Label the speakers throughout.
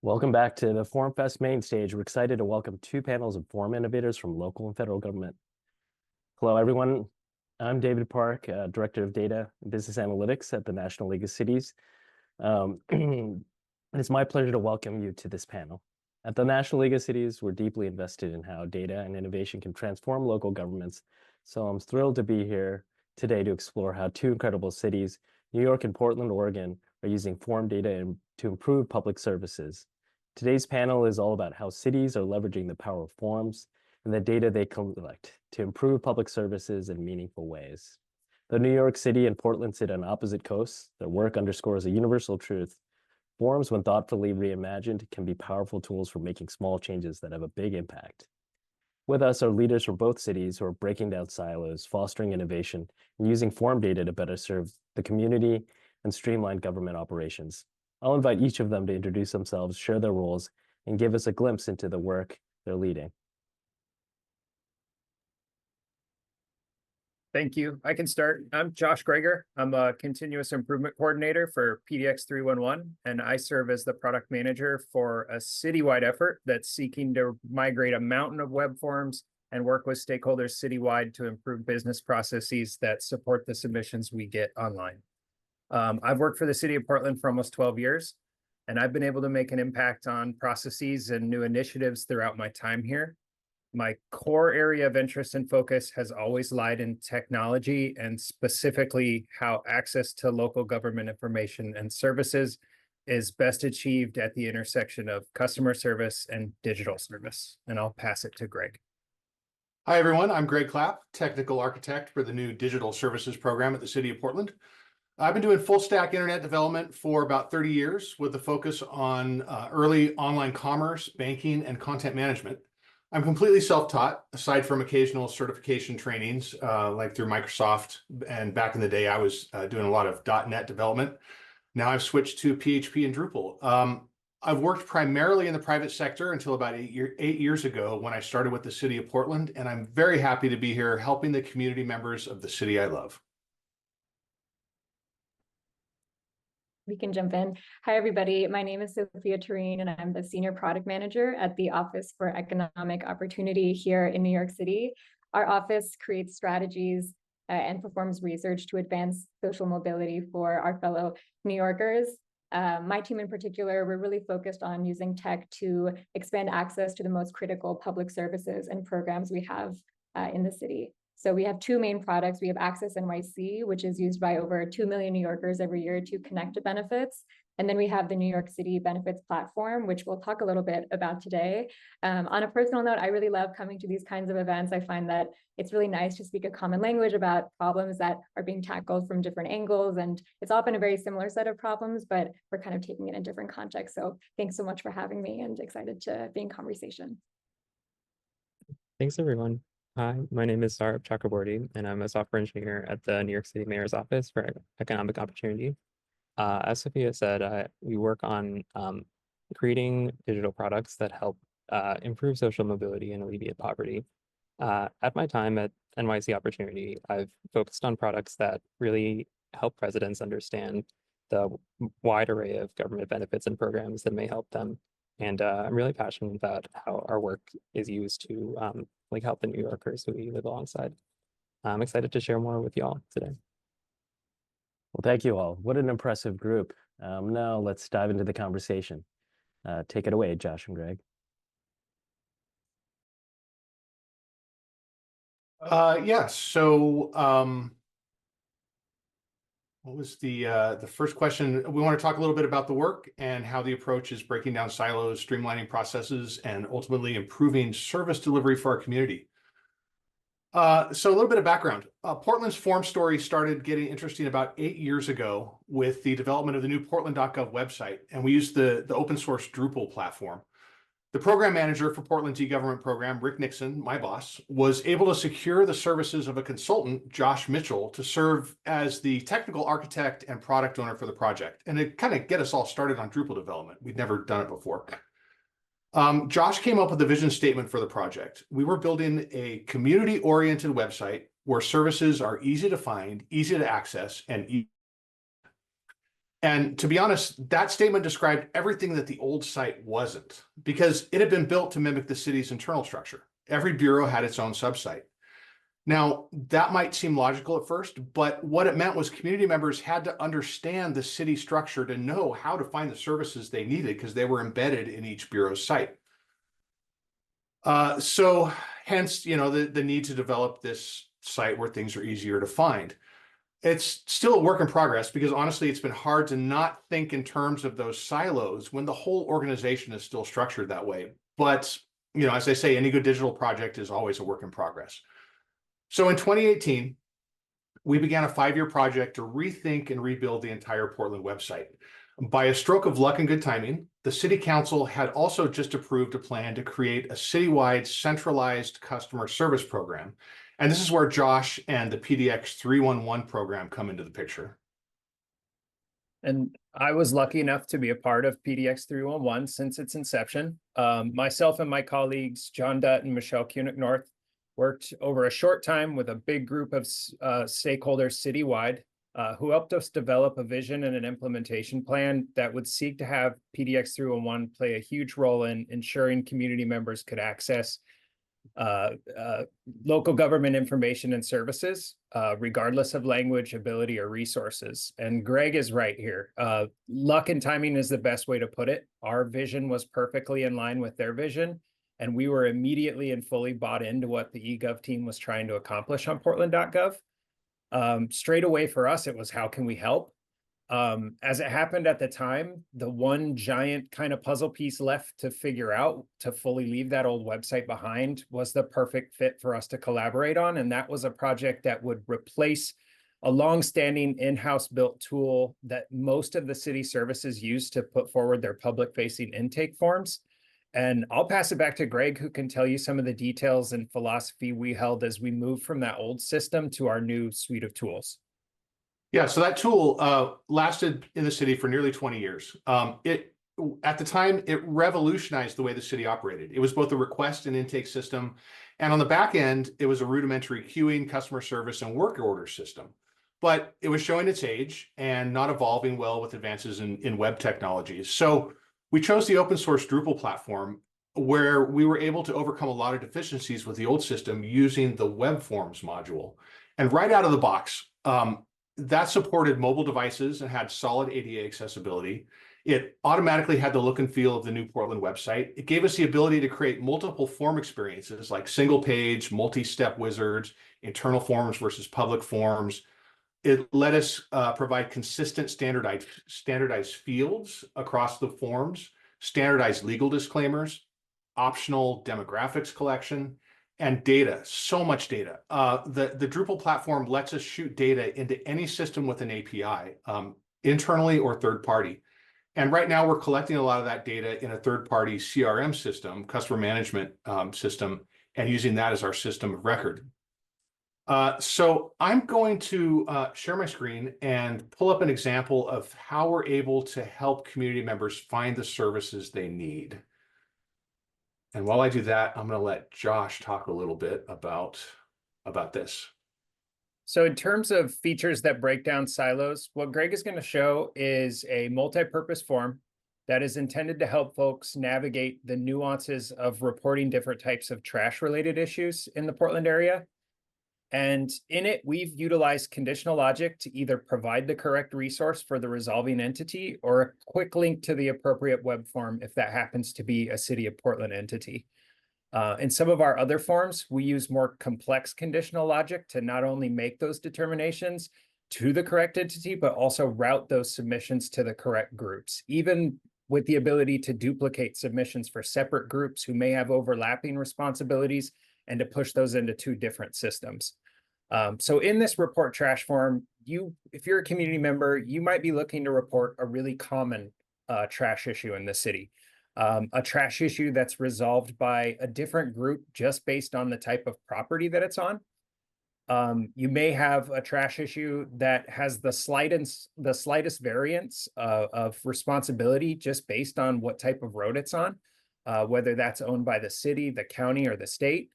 Speaker 1: Welcome back to the FormFest Mainstage. We're excited to welcome two panels of form innovators from local and federal government. Hello, everyone. I'm David Park, Director of Data and Business Analytics at the National League of Cities. It's my pleasure to welcome you to this panel. At the National League of Cities, we're deeply invested in how data and innovation can transform local governments. So I'm thrilled to be here today to explore how two incredible cities, New York and Portland, Oregon, are using form data to improve public services. Today's panel is all about how cities are leveraging the power of forms and the data they collect to improve public services in meaningful ways. Though New York City and Portland sit on opposite coasts, their work underscores a universal truth. Forms, when thoughtfully reimagined, can be powerful tools for making small changes that have a big impact. With us are leaders from both cities who are breaking down silos, fostering innovation, and using form data to better serve the community and streamline government operations. I'll invite each of them to introduce themselves, share their roles, and give us a glimpse into the work they're leading.
Speaker 2: Thank you. I can start. I'm Josh Gregor. I'm a continuous improvement coordinator for PDX 311, and I serve as the product manager for a citywide effort that's seeking to migrate a mountain of web forms and work with stakeholders citywide to improve business processes that support the submissions we get online. I've worked for the city of Portland for almost 12 years, and I've been able to make an impact on processes and new initiatives throughout my time here. My core area of interest and focus has always lied in technology, and specifically how access to local government information and services is best achieved at the intersection of customer service and digital service. And I'll pass it to Greg.
Speaker 3: Hi, everyone. I'm Greg Clapp, technical architect for the new digital services program at the city of Portland. I've been doing full stack internet development for about 30 years with a focus on early online commerce, banking, and content management. I'm completely self-taught, aside from occasional certification trainings like through Microsoft. And back in the day, I was doing a lot of .NET development. Now I've switched to PHP and Drupal. I've worked primarily in the private sector until about 8 years ago when I started with the city of Portland. And I'm very happy to be here helping the community members of the city I love.
Speaker 4: We can jump in. Hi, everybody. My name is Sophia Tareen, and I'm the Senior Product Manager at the Office for Economic Opportunity here in New York City. Our office creates strategies and performs research to advance social mobility for our fellow New Yorkers. My team in particular, we're really focused on using tech to expand access to the most critical public services and programs we have in the city. So we have two main products. We have Access NYC, which is used by over 2 million New Yorkers every year to connect to benefits. And then we have the New York City Benefits Platform, which we'll talk a little bit about today. On a personal note, I really love coming to these kinds of events. I find that it's really nice to speak a common language about problems that are being tackled from different angles. And it's often a very similar set of problems, but we're kind of taking it in different contexts. So thanks so much for having me, and excited to be in conversation.
Speaker 5: Thanks, everyone. Hi, my name is Sourabh Chakraborty, and I'm a software engineer at the New York City Mayor's Office for Economic Opportunity. As Sophia said, we work on creating digital products that help improve social mobility and alleviate poverty. At my time at NYC Opportunity, I've focused on products that really help residents understand the wide array of government benefits and programs that may help them. And I'm really passionate about how our work is used to help the New Yorkers who we live alongside. I'm excited to share more with y'all today.
Speaker 1: Well, thank you all. What an impressive group. Now let's dive into the conversation. Take it away, Josh and Greg.
Speaker 3: So what was the first question? We want to talk a little bit about the work and how the approach is breaking down silos, streamlining processes, and ultimately improving service delivery for our community. So a little bit of background. Portland's form story started getting interesting about 8 years ago with the development of the new portland.gov website, and we used the open source Drupal platform. The program manager for Portland's e-government program, Rick Nixon, my boss, was able to secure the services of a consultant, Josh Mitchell, to serve as the technical architect and product owner for the project, and to kind of get us all started on Drupal development. We'd never done it before. Josh came up with a vision statement for the project. We were building a community-oriented website where services are easy to find, easy to access, and And to be honest, that statement described everything that the old site wasn't, because it had been built to mimic the city's internal structure. Every bureau had its own subsite. Now, that might seem logical at first, but what it meant was community members had to understand the city structure to know how to find the services they needed, because they were embedded in each bureau's site. So hence, the need to develop this site where things are easier to find. It's still a work in progress, because honestly, it's been hard to not think in terms of those silos when the whole organization is still structured that way. But, as I say, any good digital project is always a work in progress. So in 2018, we began a 5-year project to rethink and rebuild the entire Portland website. By a stroke of luck and good timing, the City Council had also just approved a plan to create a citywide centralized customer service program. And this is where Josh and the PDX 311 program come into the picture.
Speaker 2: And I was lucky enough to be a part of PDX 311 since its inception. Myself and my colleagues, John Dutt and Michelle Kunick North, worked over a short time with a big group of stakeholders citywide who helped us develop a vision and an implementation plan that would seek to have PDX 311 play a huge role in ensuring community members could access local government information and services, regardless of language, ability, or resources. And Greg is right here. Luck and timing is the best way to put it. Our vision was perfectly in line with their vision, and we were immediately and fully bought into what the eGov team was trying to accomplish on Portland.gov. Straight away for us, it was how can we help? As it happened at the time, the one giant kind of puzzle piece left to figure out to fully leave that old website behind was the perfect fit for us to collaborate on. And that was a project that would replace a long-standing in-house built tool that most of the city services use to put forward their public-facing intake forms. And I'll pass it back to Greg, who can tell you some of the details and philosophy we held as we moved from that old system to our new suite of tools.
Speaker 3: Yeah, so that tool lasted in the city for nearly 20 years. At the time, it revolutionized the way the city operated. It was both a request and intake system. And on the back end, it was a rudimentary queuing, customer service, and work order system. But it was showing its age and not evolving well with advances in web technologies. So we chose the open source Drupal platform, where we were able to overcome a lot of deficiencies with the old system using the web forms module. And right out of the box, that supported mobile devices and had solid ADA accessibility. It automatically had the look and feel of the new Portland website. It gave us the ability to create multiple form experiences like single page, multi-step wizards, internal forms versus public forms. It let us provide consistent standardized fields across the forms, standardized legal disclaimers, optional demographics collection, and data, so much data. The Drupal platform lets us shoot data into any system with an API, internally or third party. And right now we're collecting a lot of that data in a third party CRM system, customer management system, and using that as our system of record. So I'm going to share my screen and pull up an example of how we're able to help community members find the services they need. And while I do that, I'm going to let Josh talk a little bit about this.
Speaker 2: So in terms of features that break down silos, what Greg is going to show is a multi-purpose form that is intended to help folks navigate the nuances of reporting different types of trash-related issues in the Portland area. And in it, we've utilized conditional logic to either provide the correct resource for the resolving entity or a quick link to the appropriate web form if that happens to be a City of Portland entity. In some of our other forms, we use more complex conditional logic to not only make those determinations to the correct entity, but also route those submissions to the correct groups, even with the ability to duplicate submissions for separate groups who may have overlapping responsibilities and to push those into 2 different systems. So in this report trash form, if you're a community member, you might be looking to report a really common trash issue in the city. A trash issue that's resolved by a different group just based on the type of property that it's on. You may have a trash issue that has the slightest variance of responsibility just based on what type of road it's on, whether that's owned by the city, the county, or the state.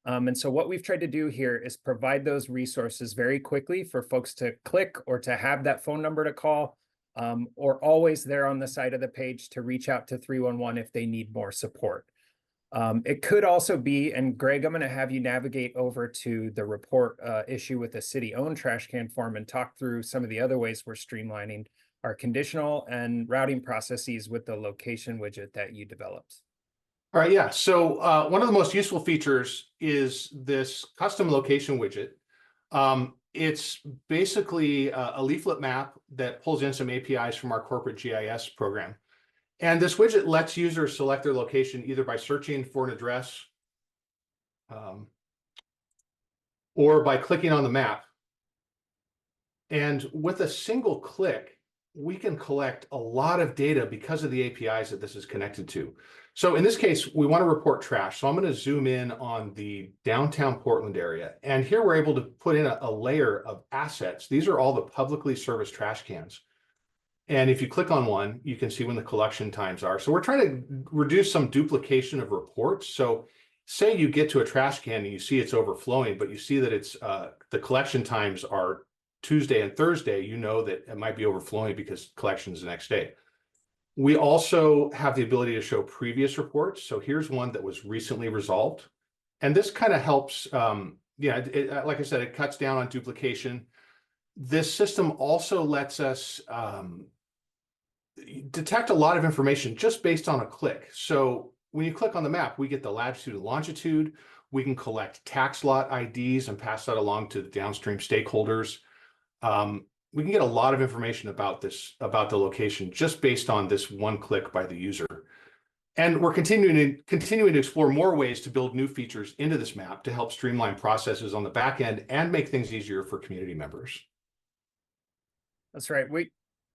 Speaker 2: And so what we've tried to do here is provide those resources very quickly for folks to click or to have that phone number to call or always there on the side of the page to reach out to 311 if they need more support. It could also be, and Greg, I'm going to have you navigate over to the report issue with the city-owned trash can form and talk through some of the other ways we're streamlining our conditional and routing processes with the location widget that you developed.
Speaker 3: All right, yeah. So one of the most useful features is this custom location widget. It's basically a leaflet map that pulls in some APIs from our corporate GIS program. And this widget lets users select their location either by searching for an address or by clicking on the map. And with a single click, we can collect a lot of data because of the APIs that this is connected to. So in this case, we want to report trash. So I'm going to zoom in on the downtown Portland area. And here we're able to put in a layer of assets. These are all the publicly serviced trash cans. And if you click on one, you can see when the collection times are. So we're trying to reduce some duplication of reports. So say you get to a trash can and you see it's overflowing, but you see that it's the collection times are Tuesday and Thursday, you know that it might be overflowing because collection is the next day. We also have the ability to show previous reports. So here's one that was recently resolved. And this kind of helps, like I said, it cuts down on duplication. This system also lets us detect a lot of information just based on a click. So when you click on the map, we get the latitude and longitude. We can collect tax lot IDs and pass that along to the downstream stakeholders. We can get a lot of information about the location just based on this one click by the user. And we're continuing to explore more ways to build new features into this map to help streamline processes on the back end and make things easier for community members.
Speaker 2: That's right.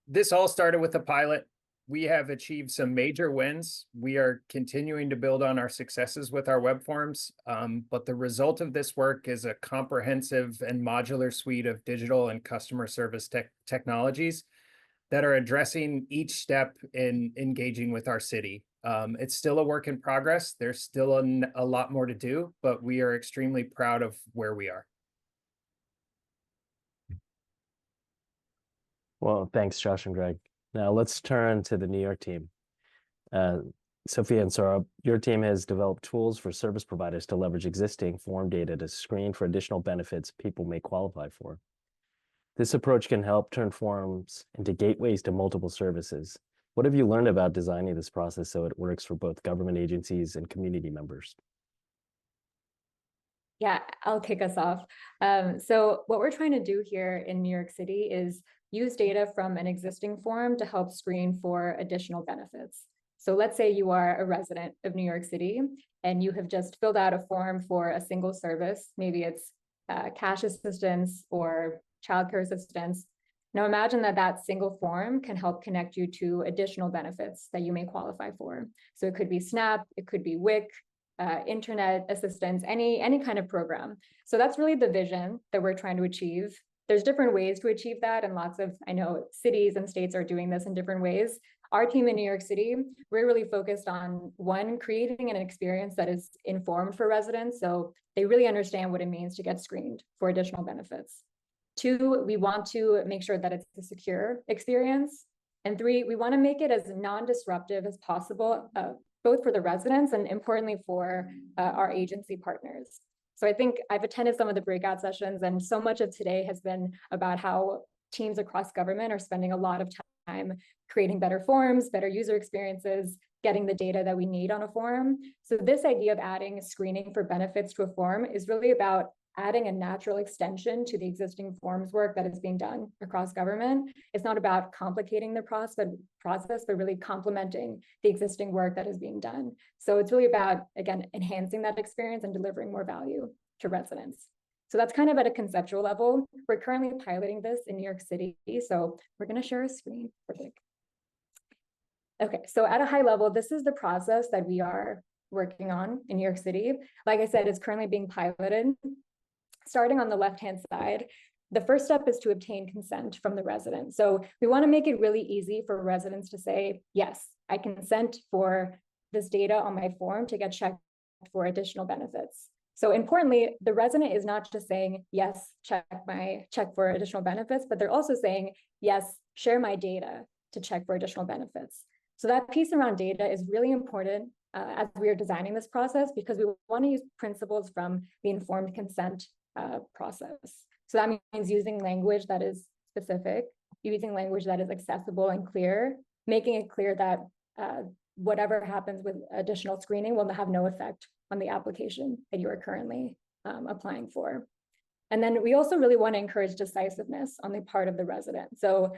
Speaker 2: This all started with a pilot. We have achieved some major wins. We are continuing to build on our successes with our web forms. But the result of this work is a comprehensive and modular suite of digital and customer service technologies that are addressing each step in engaging with our city. It's still a work in progress. There's still a lot more to do, but we are extremely proud of where we are.
Speaker 1: Well, thanks, Josh and Greg. Now let's turn to the New York team. Sophia and Sourabh, your team has developed tools for service providers to leverage existing form data to screen for additional benefits people may qualify for. This approach can help turn forms into gateways to multiple services. What have you learned about designing this process so it works for both government agencies and community members?
Speaker 4: Yeah, I'll kick us off. So what we're trying to do here in New York City is use data from an existing form to help screen for additional benefits. So let's say you are a resident of New York City and you have just filled out a form for a single service. Maybe it's cash assistance or childcare assistance. Now imagine that single form can help connect you to additional benefits that you may qualify for. So it could be SNAP, it could be WIC, internet assistance, any kind of program. So that's really the vision that we're trying to achieve. There's different ways to achieve that, and lots of, I know, cities and states are doing this in different ways. Our team in New York City, we're really focused on, one, creating an experience that is informed for residents, so they really understand what it means to get screened for additional benefits. Two, we want to make sure that it's a secure experience. And three, we want to make it as non-disruptive as possible, both for the residents and importantly for our agency partners. So I think I've attended some of the breakout sessions, and so much of today has been about how teams across government are spending a lot of time creating better forms, better user experiences, getting the data that we need on a form. So this idea of adding screening for benefits to a form is really about adding a natural extension to the existing forms work that is being done across government. It's not about complicating the process, but really complementing the existing work that is being done. So it's really about, again, enhancing that experience and delivering more value to residents. So that's kind of at a conceptual level. We're currently piloting this in New York City. So we're going to share a screen. Perfect. Okay, so at a high level, this is the process that we are working on in New York City. Like I said, it's currently being piloted. Starting on the left-hand side, the first step is to obtain consent from the resident. So we want to make it really easy for residents to say, yes, I consent for this data on my form to get checked for additional benefits. So importantly, the resident is not just saying, yes, check for additional benefits, but they're also saying, yes, share my data to check for additional benefits. So that piece around data is really important as we are designing this process, because we want to use principles from the informed consent process. So that means using language that is specific, using language that is accessible and clear, making it clear that whatever happens with additional screening will have no effect on the application that you are currently applying for. And then we also really want to encourage decisiveness on the part of the resident. So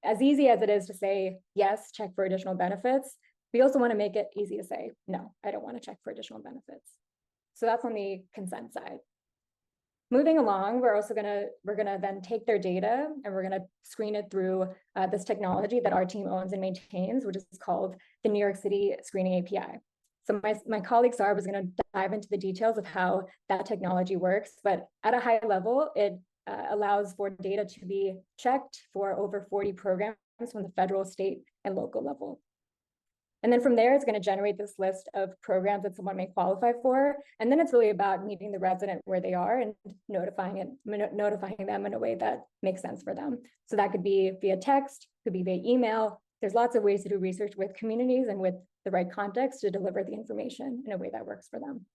Speaker 4: as easy as it is to say, yes, check for additional benefits, we also want to make it easy to say, no, I don't want to check for additional benefits. So that's on the consent side. Moving along, we're gonna then take their data and we're gonna screen it through this technology that our team owns and maintains, which is called the New York City Screening API. So my colleague Sourabh is going to dive into the details of how that technology works, but at a high level, it allows for data to be checked for over 40 programs from the federal, state, and local level. And then from there, it's going to generate this list of programs that someone may qualify for. And then it's really about meeting the resident where they are and notifying them in a way that makes sense for them. So that could be via text, could be via email. There's lots of ways to do research with communities and with the right context to deliver the information in a way that works for them.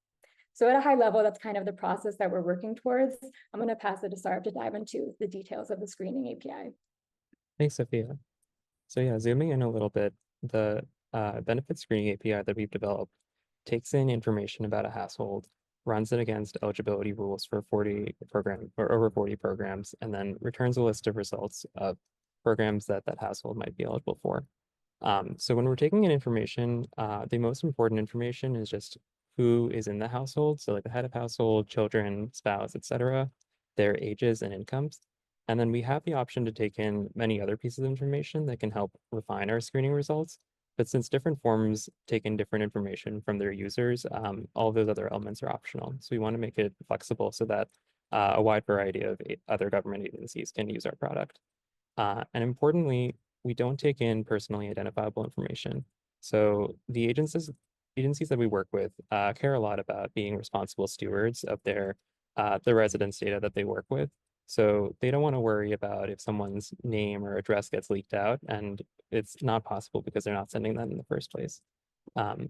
Speaker 4: So at a high level, that's kind of the process that we're working towards. I'm going to pass it to Sourabh to dive into the details of the screening API.
Speaker 5: Thanks, Sophia. So yeah, zooming in a little bit, the benefit screening API that we've developed takes in information about a household, runs it against eligibility rules for 40 programs or over 40 programs, and then returns a list of results of programs that that household might be eligible for. So when we're taking in information, the most important information is just who is in the household. So like the head of household, children, spouse, etc., their ages and incomes. And then we have the option to take in many other pieces of information that can help refine our screening results. But since different forms take in different information from their users, all of those other elements are optional. So we want to make it flexible so that a wide variety of other government agencies can use our product. And importantly, we don't take in personally identifiable information. So the agencies that we work with care a lot about being responsible stewards of the residents' data that they work with. So they don't want to worry about if someone's name or address gets leaked out, and it's not possible because they're not sending that in the first place. And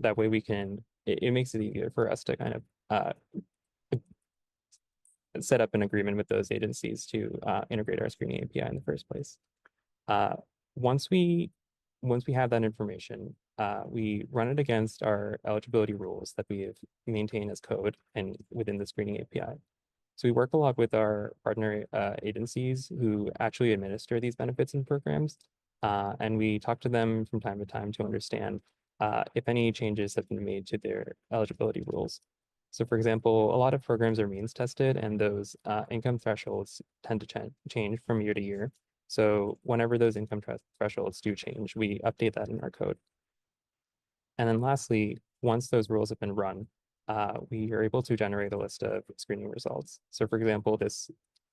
Speaker 5: that way it makes it easier for us to kind of set up an agreement with those agencies to integrate our screening API in the first place. Once we have that information, we run it against our eligibility rules that we have maintained as code and within the screening API. So we work a lot with our partner agencies who actually administer these benefits and programs, and we talk to them from time to time to understand if any changes have been made to their eligibility rules. So for example, a lot of programs are means tested, and those income thresholds tend to change from year to year. So whenever those income thresholds do change, we update that in our code. And then lastly, once those rules have been run, we are able to generate a list of screening results. So for example, this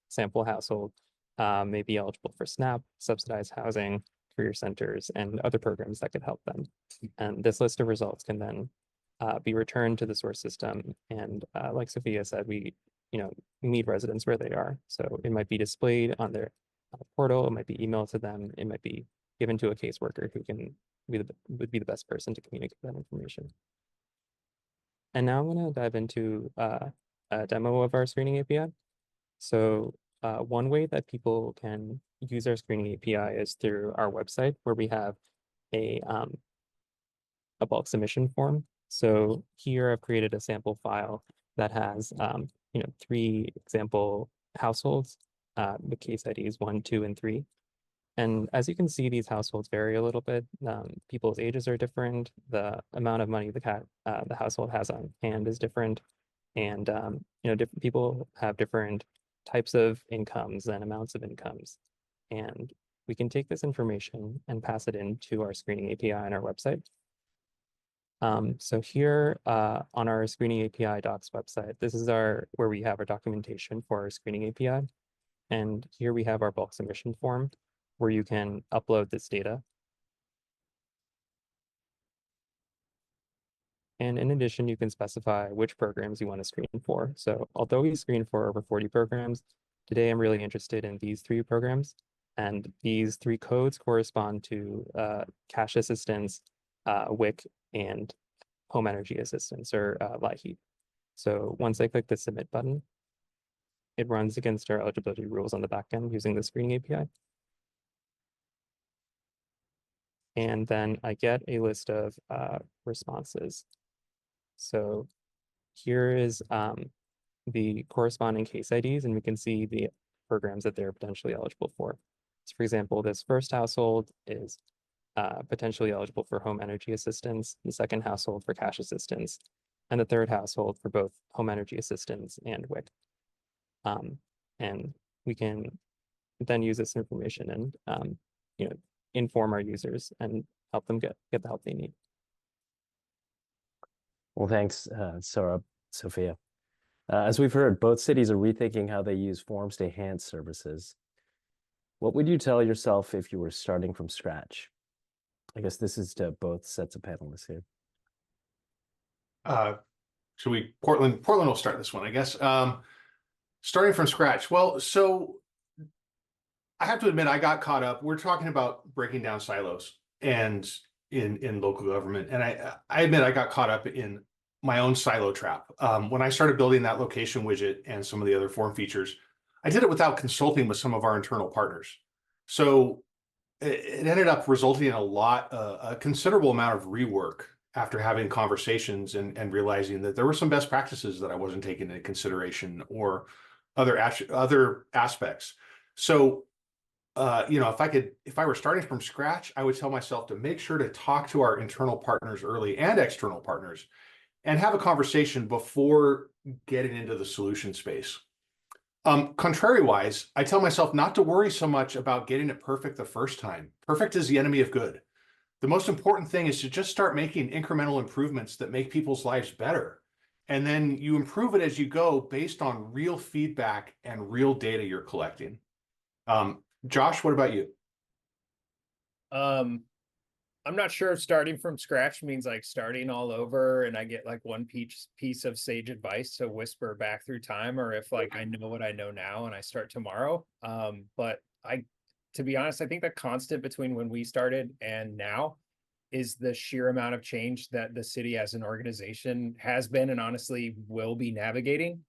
Speaker 5: sample household may be eligible for SNAP, subsidized housing, career centers, and other programs that could help them. And this list of results can then be returned to the source system. And like Sophia said, we meet residents where they are. So it might be displayed on their portal, it might be emailed to them, it might be given to a caseworker who would be the best person to communicate that information. And now I'm going to dive into a demo of our screening API. So one way that people can use our screening API is through our website, where we have a bulk submission form. So here I've created a sample file that has 3 example households with case IDs 1, 2, and 3. And as you can see, these households vary a little bit. People's ages are different. The amount of money the household has on hand is different. And different people have different types of incomes and amounts of incomes. And we can take this information and pass it into our screening API on our website. So here on our screening API docs website, this is where we have our documentation for our screening API. And here we have our bulk submission form, where you can upload this data. And in addition, you can specify which programs you want to screen for. So although we screen for over 40 programs, today I'm really interested in these 3 programs. And these 3 codes correspond to cache assistance, WIC, and home energy assistance, or light heat. So once I click the submit button, it runs against our eligibility rules on the backend using the screening API. And then I get a list of responses. So here is the corresponding case IDs, and we can see the programs that they're potentially eligible for. So for example, this first household is potentially eligible for home energy assistance, the second household for cash assistance, and the third household for both home energy assistance and WIC. And we can then use this information and inform our users and help them get the help they need.
Speaker 1: Well, thanks, Sourabh, Sophia. As we've heard, both cities are rethinking how they use forms to enhance services. What would you tell yourself if you were starting from scratch? I guess this is to both sets of panelists here.
Speaker 3: Should we, Portland will start this one, I guess. Starting from scratch. Well, so I have to admit, I got caught up. We're talking about breaking down silos and in local government. And I admit I got caught up in my own silo trap. When I started building that location widget and some of the other form features, I did it without consulting with some of our internal partners. So it ended up resulting in a considerable amount of rework after having conversations and realizing that there were some best practices that I wasn't taking into consideration, or other aspects. So if I were starting from scratch, I would tell myself to make sure to talk to our internal partners early and external partners and have a conversation before getting into the solution space. Contrary-wise, I tell myself not to worry so much about getting it perfect the first time. Perfect is the enemy of good. The most important thing is to just start making incremental improvements that make people's lives better. And then you improve it as you go based on real feedback and real data you're collecting. Josh, what about you?
Speaker 2: I'm not sure if starting from scratch means like starting all over and I get like one piece of sage advice to whisper back through time, or if like I know what I know now and I start tomorrow. But to be honest, I think the constant between when we started and now is the sheer amount of change that the city as an organization has been and honestly will be navigating.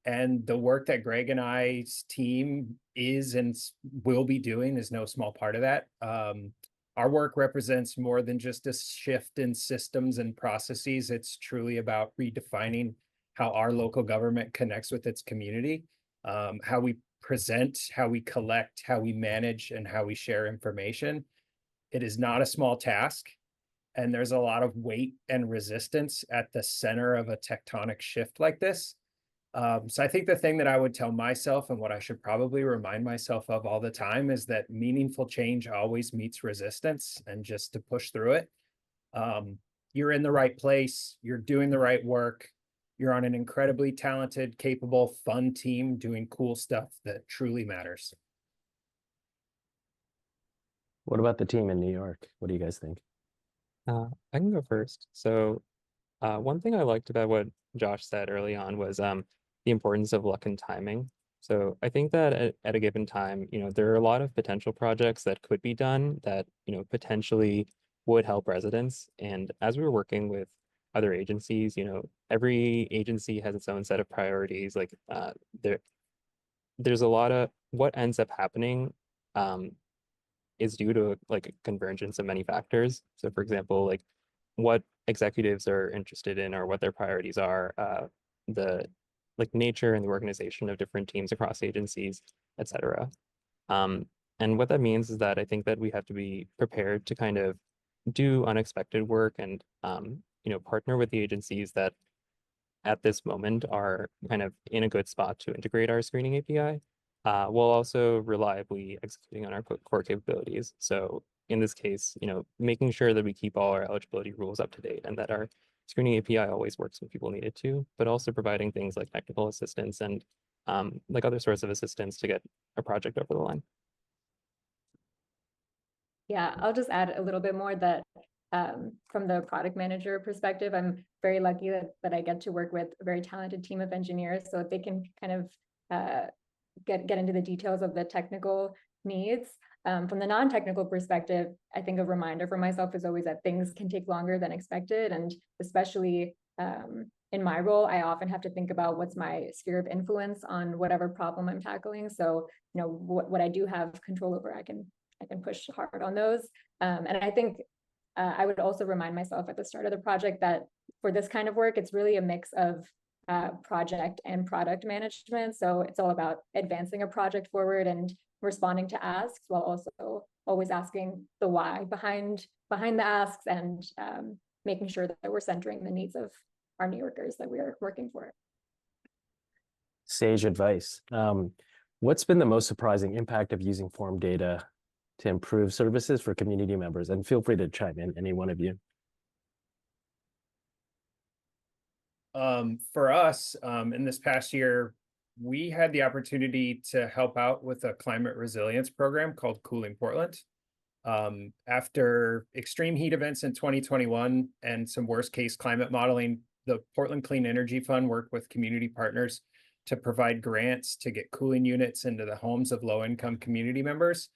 Speaker 2: And the work that Greg and I's team is and will be doing is no small part of that. Our work represents more than just a shift in systems and processes. It's truly about redefining how our local government connects with its community, how we present, how we collect, how we manage, and how we share information. It is not a small task, and there's a lot of weight and resistance at the center of a tectonic shift like this. So I think the thing that I would tell myself, and what I should probably remind myself of all the time, is that meaningful change always meets resistance, and just to push through it. You're in the right place, you're doing the right work, you're on an incredibly talented, capable, fun team doing cool stuff that truly matters.
Speaker 1: What about the team in New York? What do you guys think?
Speaker 5: I can go first. So one thing I liked about what Josh said early on was the importance of luck and timing. So I think that at a given time, there are a lot of potential projects that could be done that, potentially would help residents. And as we were working with other agencies, every agency has its own set of priorities. Like there's a lot of what ends up happening is due to like a convergence of many factors. So for example, like what executives are interested in or what their priorities are, the like nature and the organization of different teams across agencies, et cetera. And what that means is that I think that we have to be prepared to kind of do unexpected work and, partner with the agencies that at this moment are kind of in a good spot to integrate our screening API, while also reliably executing on our core capabilities. So in this case, making sure that we keep all our eligibility rules up to date and that our screening API always works when people need it to, but also providing things like technical assistance and like other sorts of assistance to get a project over the line.
Speaker 4: Yeah, I'll just add a little bit more that from the product manager perspective, I'm very lucky that I get to work with a very talented team of engineers, so they can kind of get into the details of the technical needs. From the non-technical perspective, I think a reminder for myself is always that things can take longer than expected, and especially in my role, I often have to think about what's my sphere of influence on whatever problem I'm tackling. So, you know, what I do have control over, I can push hard on those. And I think I would also remind myself at the start of the project that for this kind of work, it's really a mix of project and product management. So it's all about advancing a project forward and responding to asks, while also always asking the why behind the asks, and making sure that we're centering the needs of our New Yorkers that we are working for.
Speaker 1: Sage advice. What's been the most surprising impact of using form data to improve services for community members? And feel free to chime in, any one of you.
Speaker 2: For us, in this past year, we had the opportunity to help out with a climate resilience program called Cooling Portland. After extreme heat events in 2021 and some worst case climate modeling, the Portland Clean Energy Fund worked with community partners to provide grants to get cooling units into the homes of low-income community members.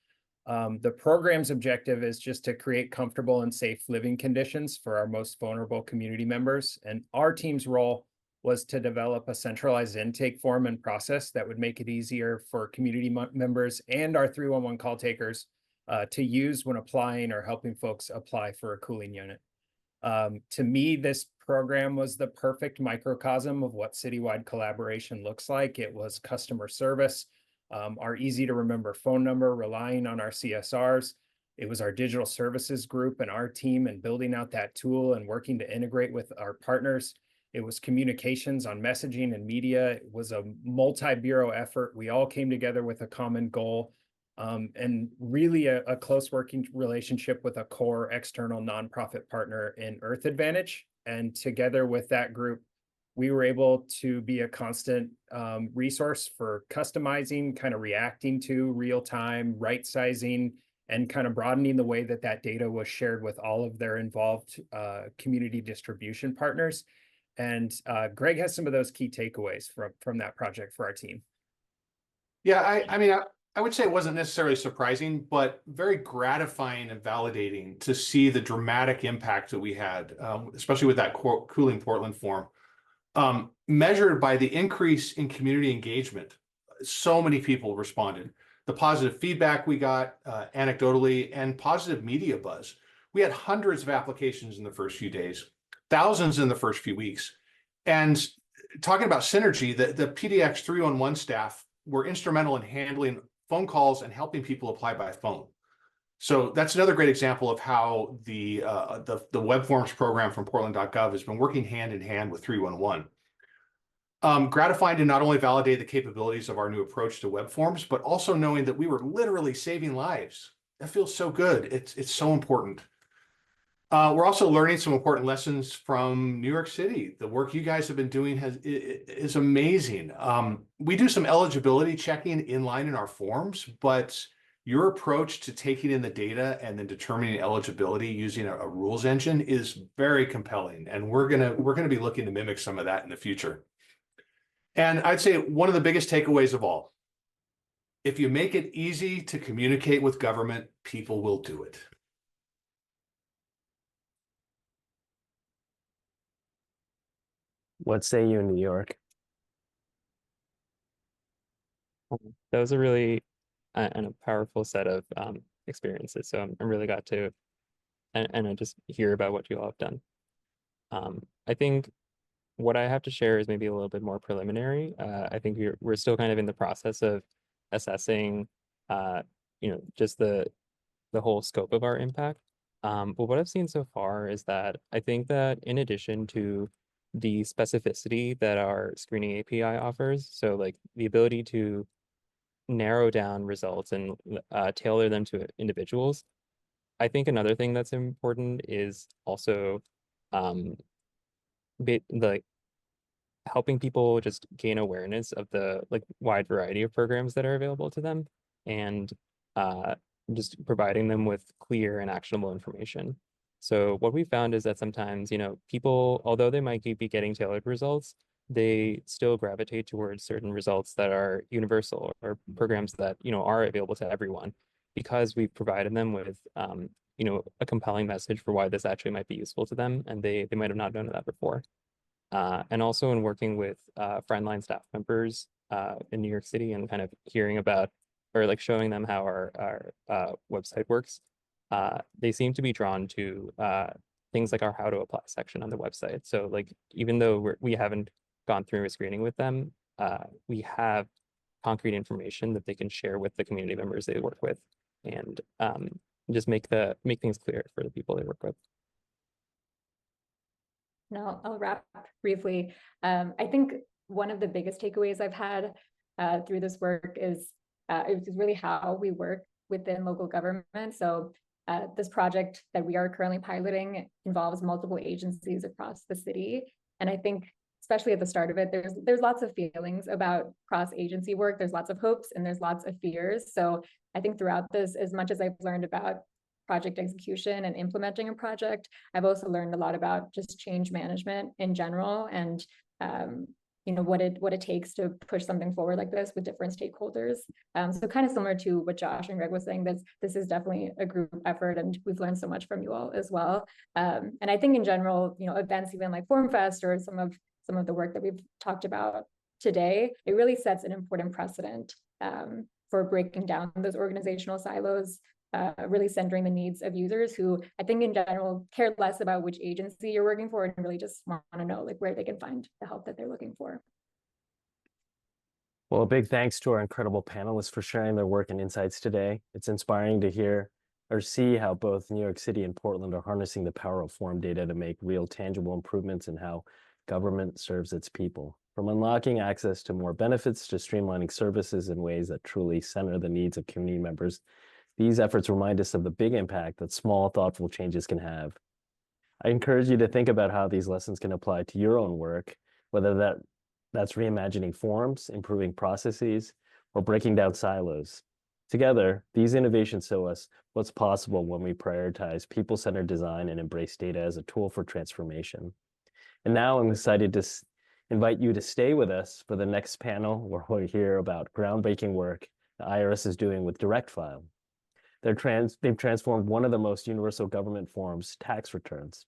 Speaker 2: The program's objective is just to create comfortable and safe living conditions for our most vulnerable community members. And our team's role was to develop a centralized intake form and process that would make it easier for community members and our 311 call takers to use when applying or helping folks apply for a cooling unit. To me, this program was the perfect microcosm of what citywide collaboration looks like. It was customer service, our easy to remember phone number, relying on our CSRs. It was our digital services group and our team and building out that tool and working to integrate with our partners. It was communications on messaging and media. It was a multi-bureau effort. We all came together with a common goal, and really a close working relationship with a core external nonprofit partner in Earth Advantage. And together with that group, we were able to be a constant resource for customizing, kind of reacting to real-time, right-sizing, and kind of broadening the way that that data was shared with all of their involved community distribution partners. And Greg has some of those key takeaways from that project for our team.
Speaker 3: Yeah, I mean, I would say it wasn't necessarily surprising, but very gratifying and validating to see the dramatic impact that we had, especially with that Cooling Portland form, measured by the increase in community engagement. So many people responded. The positive feedback we got anecdotally, and positive media buzz. We had hundreds of applications in the first few days, thousands in the first few weeks. And talking about synergy, the PDX 311 staff were instrumental in handling phone calls and helping people apply by phone. So that's another great example of how the web forms program from portland.gov has been working hand in hand with 311. Gratifying to not only validate the capabilities of our new approach to web forms, but also knowing that we were literally saving lives. That feels so good. It's so important. We're also learning some important lessons from New York City. The work you guys have been doing is amazing. We do some eligibility checking inline in our forms, but your approach to taking in the data and then determining eligibility using a rules engine is very compelling, and we're gonna be looking to mimic some of that in the future. And I'd say one of the biggest takeaways of all: if you make it easy to communicate with government, people will do it.
Speaker 1: What say you in New York?
Speaker 5: That was a really and a powerful set of experiences. So I really got to and I just hear about what you all have done. I think what I have to share is maybe a little bit more preliminary. I think we're still kind of in the process of assessing, just the whole scope of our impact. But what I've seen so far is that I think that in addition to the specificity that our screening API offers, so like the ability to narrow down results and tailor them to individuals, I think another thing that's important is also like helping people just gain awareness of the like wide variety of programs that are available to them, and just providing them with clear and actionable information. So what we found is that sometimes, people, although they might be getting tailored results, they still gravitate towards certain results that are universal or programs that, are available to everyone because we've provided them with, a compelling message for why this actually might be useful to them, and they might have not known that before. And also in working with frontline staff members in New York City and kind of hearing about or like showing them how our website works, they seem to be drawn to things like our how to apply section on the website. So like even though we haven't gone through a screening with them, we have concrete information that they can share with the community members they work with, and just make things clear for the people they work with.
Speaker 4: Now I'll wrap briefly. I think one of the biggest takeaways I've had through this work is really how we work within local government. So this project that we are currently piloting involves multiple agencies across the city. And I think, especially at the start of it, there's lots of feelings about cross-agency work. There's lots of hopes and there's lots of fears. So I think throughout this, as much as I've learned about project execution and implementing a project, I've also learned a lot about just change management in general, and what it takes to push something forward like this with different stakeholders. So kind of similar to what Josh and Greg was saying, this is definitely a group effort, and we've learned so much from you all as well. And I think in general, events even like FormFest or some of the work that we've talked about today, it really sets an important precedent for breaking down those organizational silos, really centering the needs of users who I think in general care less about which agency you're working for and really just want to know like where they can find the help that they're looking for.
Speaker 1: Well, a big thanks to our incredible panelists for sharing their work and insights today. It's inspiring to hear or see how both New York City and Portland are harnessing the power of form data to make real tangible improvements in how government serves its people. From unlocking access to more benefits to streamlining services in ways that truly center the needs of community members, these efforts remind us of the big impact that small, thoughtful changes can have. I encourage you to think about how these lessons can apply to your own work, whether that's reimagining forms, improving processes, or breaking down silos. Together, these innovations show us what's possible when we prioritize people-centered design and embrace data as a tool for transformation. And now I'm excited to invite you to stay with us for the next panel, where we'll hear about groundbreaking work the IRS is doing with Direct File. They've transformed one of the most universal government forms, tax returns,